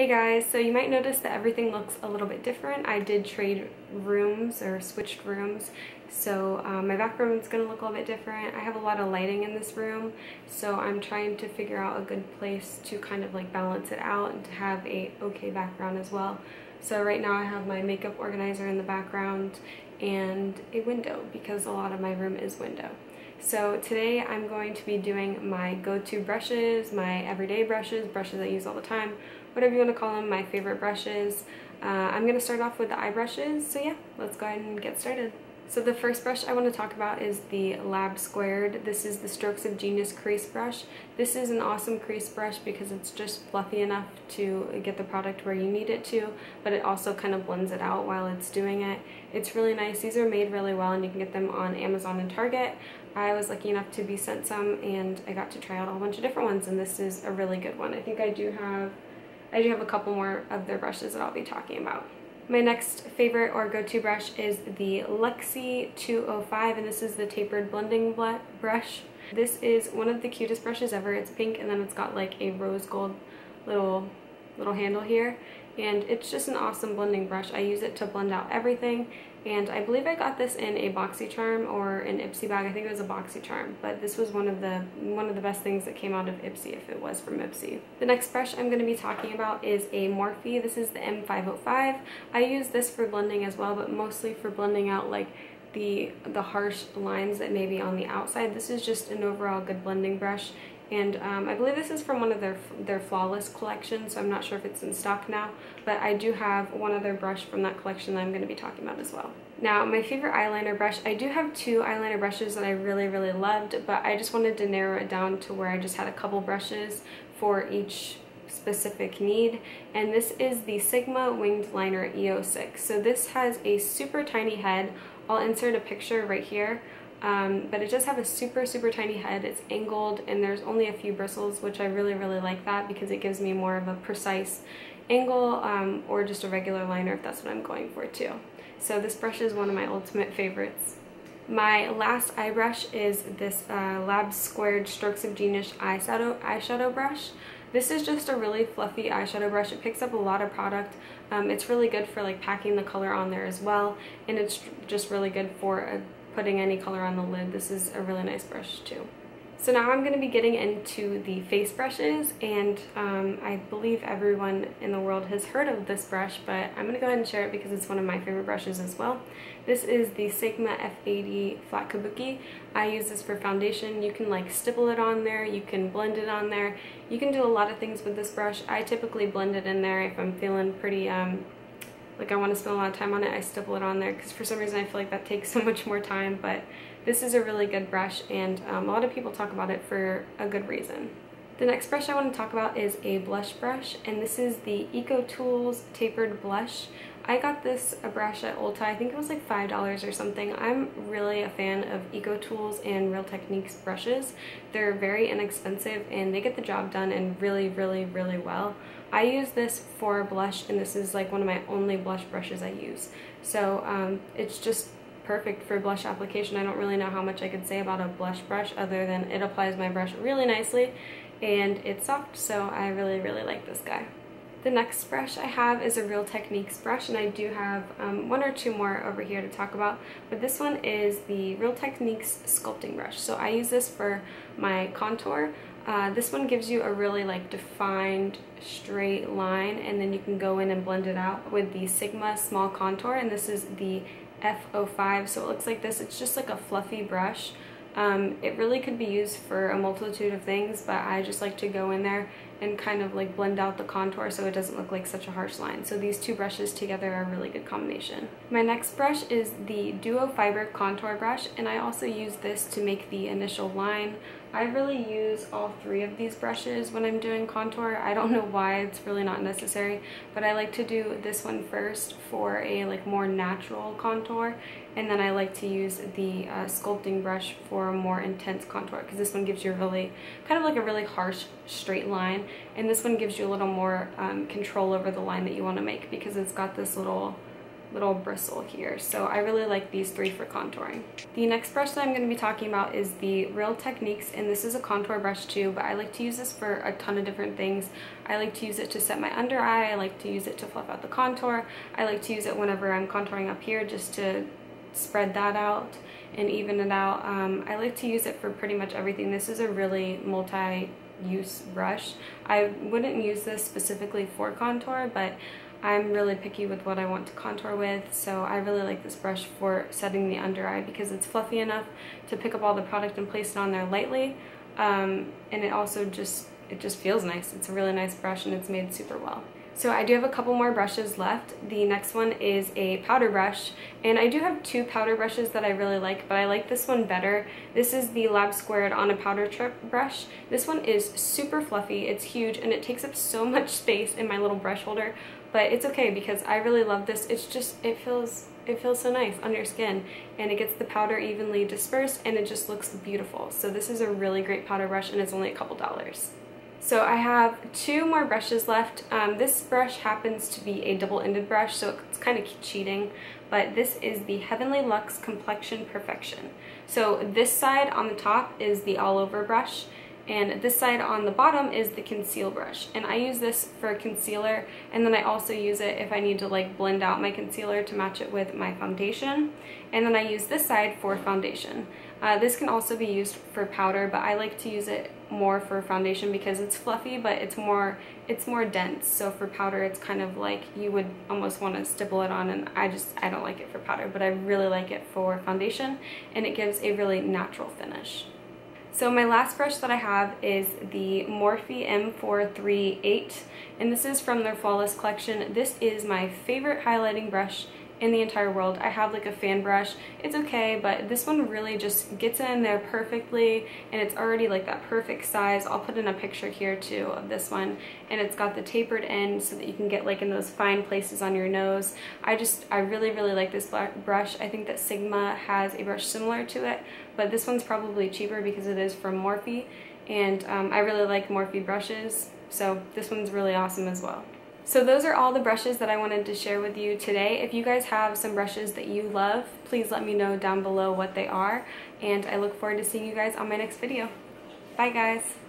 Hey guys, so you might notice that everything looks a little bit different. I did trade rooms or switched rooms, so my back room is going to look a little bit different. I have a lot of lighting in this room, so I'm trying to figure out a good place to kind of like balance it out and to have a okay background as well. So right now I have my makeup organizer in the background and a window because a lot of my room is window. So today I'm going to be doing my go-to brushes, my everyday brushes, brushes I use all the time, whatever you want to call them, my favorite brushes. I'm going to start off with the eye brushes, so yeah, let's go ahead and get started. So the first brush I want to talk about is the Lab Squared. This is the Strokes of Genius crease brush. This is an awesome crease brush because it's just fluffy enough to get the product where you need it to, but it also kind of blends it out while it's doing it. It's really nice. These are made really well and you can get them on Amazon and Target. I was lucky enough to be sent some and I got to try out a whole bunch of different ones, and this is a really good one. I think I do have a couple more of their brushes that I'll be talking about. My next favorite or go-to brush is the Luxie 205, and this is the Tapered blending brush. This is one of the cutest brushes ever. It's pink and then it's got like a rose gold little handle here, and it's just an awesome blending brush. I use it to blend out everything, and I believe I got this in a BoxyCharm or an Ipsy bag. I think it was a BoxyCharm, but this was one of the best things that came out of Ipsy if it was from Ipsy. The next brush I'm going to be talking about is a Morphe. This is the M505. I use this for blending as well, but mostly for blending out like the harsh lines that may be on the outside. This is just an overall good blending brush. And I believe this is from one of their Flawless collection, so I'm not sure if it's in stock now, but I do have one other brush from that collection that I'm going to be talking about as well. Now, my favorite eyeliner brush, I do have two eyeliner brushes that I really loved, but I just wanted to narrow it down to where I just had a couple brushes for each specific need, and this is the Sigma Winged Liner EO6. So this has a super tiny head. I'll insert a picture right here. But it does have a super tiny head. It's angled and there's only a few bristles, which I really like that because it gives me more of a precise angle, or just a regular liner if that's what I'm going for too. So this brush is one of my ultimate favorites. My last eye brush is this Lab Squared Strokes of Genius eyeshadow brush. This is just a really fluffy eyeshadow brush. It picks up a lot of product. It's really good for like packing the color on there as well, and it's just really good for putting any color on the lid. This is a really nice brush too. So now I'm going to be getting into the face brushes, and I believe everyone in the world has heard of this brush, but I'm going to go ahead and share it because it's one of my favorite brushes as well. This is the Sigma F80 Flat Kabuki. I use this for foundation. You can like stipple it on there, you can blend it on there, you can do a lot of things with this brush. I typically blend it in there if I'm feeling pretty like I want to spend a lot of time on it. I stipple it on there because for some reason I feel like that takes so much more time, but this is a really good brush, and a lot of people talk about it for a good reason. The next brush I want to talk about is a blush brush, and this is the Ecotools Tapered Blush. I got this brush at Ulta. I think it was like $5 or something. I'm really a fan of Ecotools and Real Techniques brushes. They're very inexpensive and they get the job done and really well. I use this for blush, and this is like one of my only blush brushes I use. So it's just perfect for blush application. I don't really know how much I could say about a blush brush other than it applies my brush really nicely and it's soft, so I really like this guy. The next brush I have is a Real Techniques brush, and I do have one or two more over here to talk about, but this one is the Real Techniques Sculpting brush. So I use this for my contour. This one gives you a really like defined straight line, and then you can go in and blend it out with the Sigma Small Contour, and this is the F05, so it looks like this. It's just like a fluffy brush. It really could be used for a multitude of things, but I just like to go in there and kind of like blend out the contour so it doesn't look like such a harsh line. So these two brushes together are a really good combination. My next brush is the Duo Fiber Contour Brush, and I also use this to make the initial line. I really use all three of these brushes when I'm doing contour. I don't know why, it's really not necessary, but I like to do this one first for a like more natural contour, and then I like to use the sculpting brush for a more intense contour because this one gives you really kind of like a really harsh straight line, and this one gives you a little more control over the line that you want to make because it's got this little little bristle here. So I really like these three for contouring. The next brush that I'm going to be talking about is the Real Techniques, and this is a contour brush too, but I like to use this for a ton of different things. I like to use it to set my under eye, I like to use it to fluff out the contour, I like to use it whenever I'm contouring up here just to spread that out and even it out. I like to use it for pretty much everything. This is a really multi-use brush. I wouldn't use this specifically for contour, but I'm really picky with what I want to contour with, so I really like this brush for setting the under eye because it's fluffy enough to pick up all the product and place it on there lightly, and it also just feels nice. It's a really nice brush and it's made super well. So I do have a couple more brushes left. The next one is a powder brush, and I do have two powder brushes that I really like, but I like this one better. This is the Lab Squared on a powder trip brush. This one is super fluffy, it's huge, and it takes up so much space in my little brush holder, but it's okay because I really love this. It's just, it feels so nice on your skin, and it gets the powder evenly dispersed and it just looks beautiful. So this is a really great powder brush and it's only a couple dollars. So I have two more brushes left. This brush happens to be a double-ended brush, so it's kind of cheating, but this is the Heavenly Luxe Complexion Perfection. So this side on the top is the all-over brush, and this side on the bottom is the conceal brush. And I use this for concealer, and then I also use it if I need to like blend out my concealer to match it with my foundation. And then I use this side for foundation. This can also be used for powder, but I like to use it more for foundation because it's fluffy, but it's more dense. So for powder, it's kind of like you would almost want to stipple it on, and I don't like it for powder, but I really like it for foundation, and it gives a really natural finish. So my last brush that I have is the Morphe M438, and this is from their Flawless collection. This is my favorite highlighting brush in the entire world. I have like a fan brush. It's okay, but this one really just gets in there perfectly, and it's already like that perfect size. I'll put in a picture here too of this one, and it's got the tapered end so that you can get like in those fine places on your nose. I really like this brush. I think that Sigma has a brush similar to it, but this one's probably cheaper because it is from Morphe, and I really like Morphe brushes, so this one's really awesome as well. So those are all the brushes that I wanted to share with you today. If you guys have some brushes that you love, please let me know down below what they are, and I look forward to seeing you guys on my next video. Bye guys!